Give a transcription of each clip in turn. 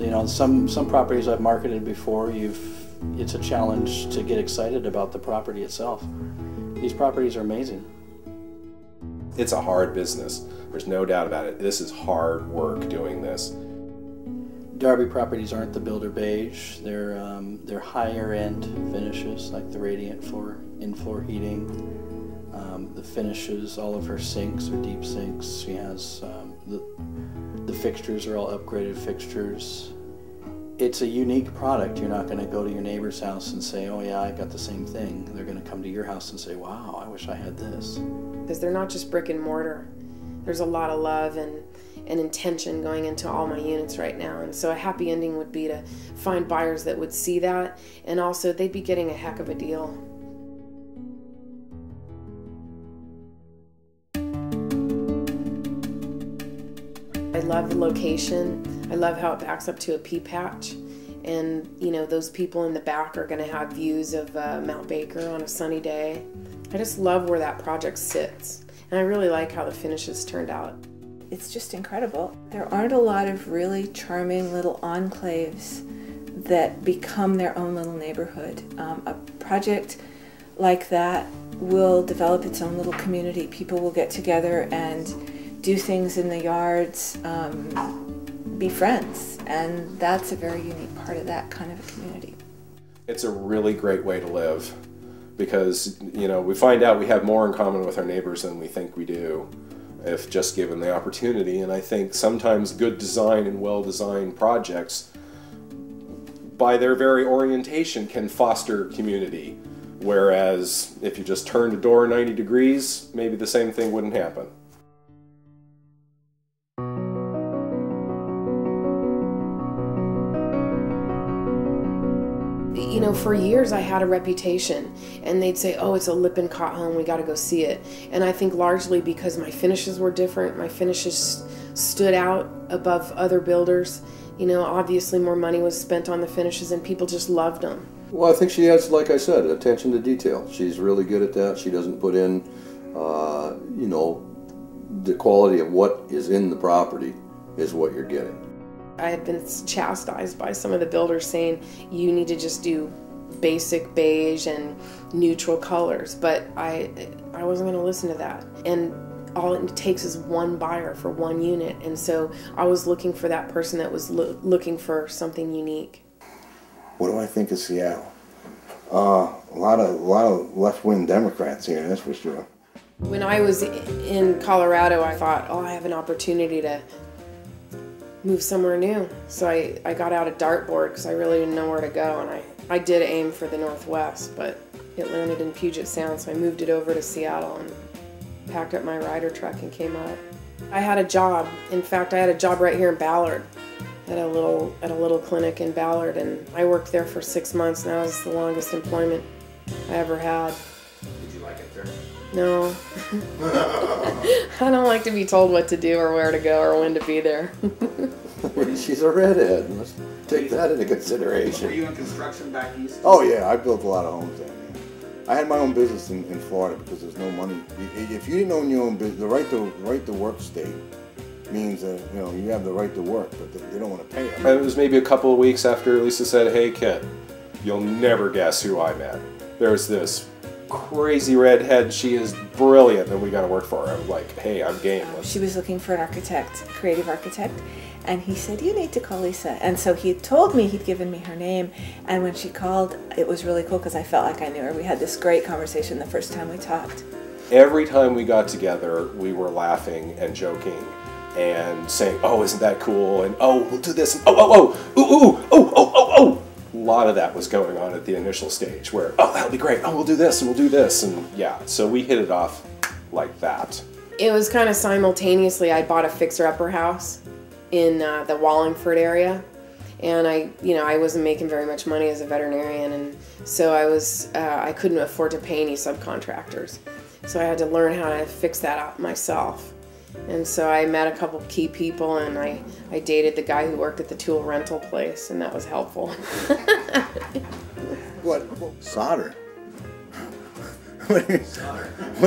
You know, some properties I've marketed before, it's a challenge to get excited about the property itself. These properties are amazing. It's a hard business. There's no doubt about it. This is hard work doing this. Darby properties aren't the builder beige. They're higher end finishes, like the radiant floor, in-floor heating. The finishes, all of her sinks are deep sinks. She has the fixtures are all upgraded fixtures. It's a unique product. You're not going to go to your neighbor's house and say, oh yeah, I got the same thing. They're going to come to your house and say, wow, I wish I had this. Because they're not just brick and mortar. There's a lot of love and intention going into all my units right now. And so a happy ending would be to find buyers that would see that, and also they'd be getting a heck of a deal. I love the location. I love how it backs up to a pea patch. And, you know, those people in the back are going to have views of Mount Baker on a sunny day. I just love where that project sits. And I really like how the finishes turned out. It's just incredible. There aren't a lot of really charming little enclaves that become their own little neighborhood. A project like that will develop its own little community. People will get together and do things in the yards, be friends, and that's a very unique part of that kind of a community. It's a really great way to live because, you know, we find out we have more in common with our neighbors than we think we do if just given the opportunity. And I think sometimes good design and well-designed projects, by their very orientation, can foster community, whereas if you just turned a door 90 degrees, maybe the same thing wouldn't happen. You know, for years I had a reputation, and they'd say, oh, it's a Lippincott home, we got to go see it. And I think largely because my finishes were different, my finishes stood out above other builders. You know, obviously more money was spent on the finishes and people just loved them. Well, I think she has, like I said, attention to detail. She's really good at that. She doesn't put in, you know, the quality of what is in the property is what you're getting. I had been chastised by some of the builders saying you need to just do basic beige and neutral colors, but I wasn't going to listen to that. And all it takes is one buyer for one unit, and so I was looking for that person that was looking for something unique. What do I think of Seattle? A lot of left-wing Democrats here, that's for sure. When I was in Colorado, I thought, oh, I have an opportunity to move somewhere new. So I got out a dartboard because I really didn't know where to go, and I did aim for the Northwest, but it landed in Puget Sound, so I moved it over to Seattle and packed up my rider truck and came up. I had a job. In fact, I had a job right here in Ballard at a little clinic in Ballard, and I worked there for 6 months, and that was the longest employment I ever had. Did you like it there? No. I don't like to be told what to do or where to go or when to be there. She's a redhead. Let's take that into consideration. Were you in construction back east? Oh yeah, I built a lot of homes down here. I had my own business in Florida because there's no money. If you didn't own your own business, the right to work state means that, you know, you have the right to work, but they don't want to pay you. It was maybe a couple of weeks after Lisa said, hey Kit, you'll never guess who I met. There's this crazy redhead, she is brilliant, and we got to work for her. I'm like, hey, I'm game. She was looking for an architect, creative architect, and he said, you need to call Lisa. And so he told me, he'd given me her name, and when she called, it was really cool because I felt like I knew her. We had this great conversation the first time we talked. Every time we got together, we were laughing and joking and saying, oh, isn't that cool? And oh, we'll do this. And oh, ooh, ooh, oh, oh, oh, oh. A lot of that was going on at the initial stage where, oh, that'll be great. Oh, we'll do this and we'll do this. And yeah, so we hit it off like that. It was kind of simultaneously, I bought a fixer-upper house in the Wallingford area. And I wasn't making very much money as a veterinarian. And so I couldn't afford to pay any subcontractors. So I had to learn how to fix that out myself. And so I met a couple key people, and I dated the guy who worked at the tool rental place, and that was helpful. What? Solder? What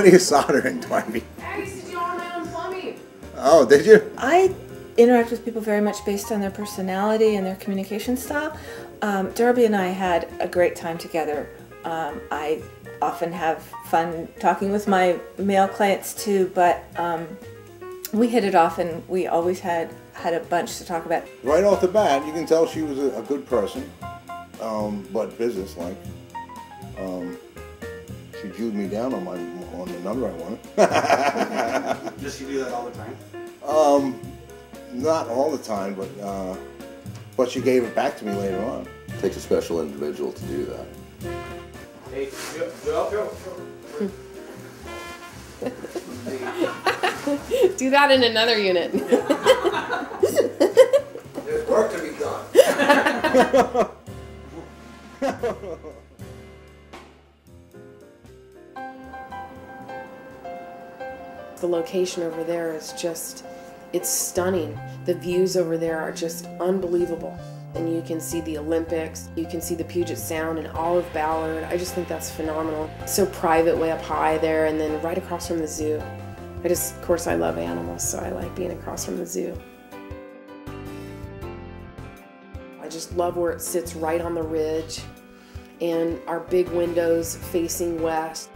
are you soldering, Darby? I used to do all my own plumbing. Oh, did you? I interact with people very much based on their personality and their communication style. Darby and I had a great time together. I often have fun talking with my male clients too, but we hit it off, and we always had a bunch to talk about. Right off the bat, you can tell she was a good person, but business-like. She jewed me down on the number I wanted. Does she do that all the time? Not all the time, but she gave it back to me later on. It takes a special individual to do that. Hey, go. Do that in another unit. There's work to be done. The location over there is just, it's stunning. The views over there are just unbelievable. And you can see the Olympics, you can see the Puget Sound and all of Ballard. I just think that's phenomenal. So private way up high there, and then right across from the zoo. Of course I love animals, so I like being across from the zoo. I just love where it sits right on the ridge, and our big windows facing west.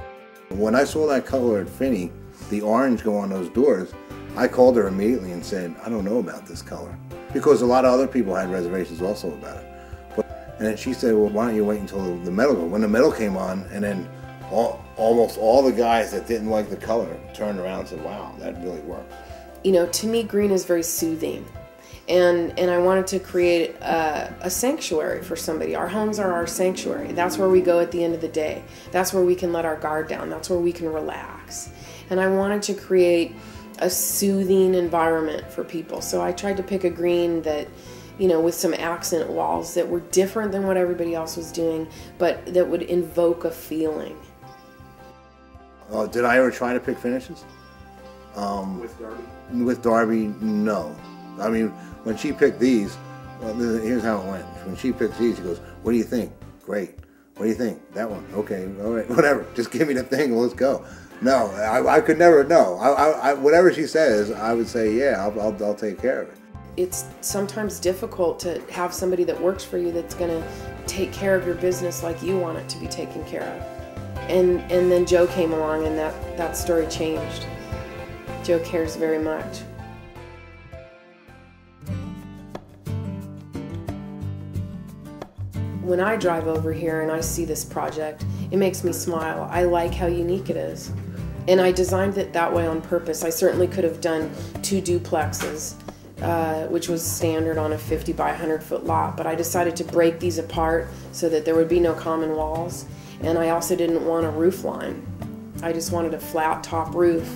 When I saw that color at Finney, the orange go on those doors, I called her immediately and said, I don't know about this color. Because a lot of other people had reservations also about it. And then she said, well, why don't you wait until the metal goes? When the metal came on, and then almost all the guys that didn't like the color turned around and said, wow, that really works. You know, to me, green is very soothing. And I wanted to create a sanctuary for somebody. Our homes are our sanctuary. That's where we go at the end of the day. That's where we can let our guard down. That's where we can relax. And I wanted to create a soothing environment for people. So I tried to pick a green that, you know, with some accent walls that were different than what everybody else was doing, but that would invoke a feeling. Did I ever try to pick finishes? With Darby? With Darby, no. I mean, when she picked these, well, here's how it went. When she picked these, she goes, what do you think? Great. What do you think? That one. Okay, all right, whatever. Just give me the thing, let's go. No, I could never, no. Whatever she says, I would say, yeah, I'll take care of it. It's sometimes difficult to have somebody that works for you that's going to take care of your business like you want it to be taken care of. And then Joe came along, and that story changed. Joe cares very much. When I drive over here and I see this project, it makes me smile. I like how unique it is. And I designed it that way on purpose. I certainly could have done 2 duplexes, which was standard on a 50 by 100 foot lot, but I decided to break these apart so that there would be no common walls. And I also didn't want a roof line. I just wanted a flat top roof.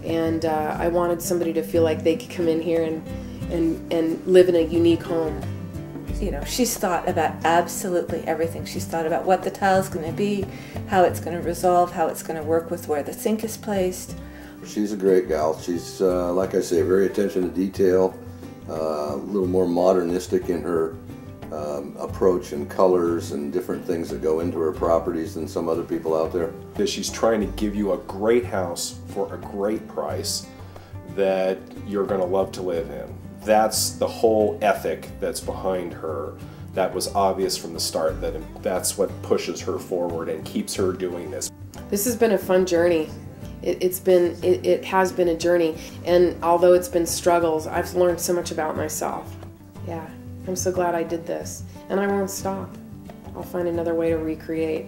And I wanted somebody to feel like they could come in here and live in a unique home. You know, she's thought about absolutely everything. She's thought about what the tile's going to be, how it's going to resolve, how it's going to work with where the sink is placed. She's a great gal. She's, like I say, very attention to detail, a little more modernistic in her approach and colors and different things that go into her properties than some other people out there. She's trying to give you a great house for a great price that you're going to love to live in. That's the whole ethic that's behind her. That was obvious from the start, that's what pushes her forward and keeps her doing this. This has been a fun journey. It has been a journey, and although it's been struggles, I've learned so much about myself. Yeah, I'm so glad I did this, and I won't stop. I'll find another way to recreate.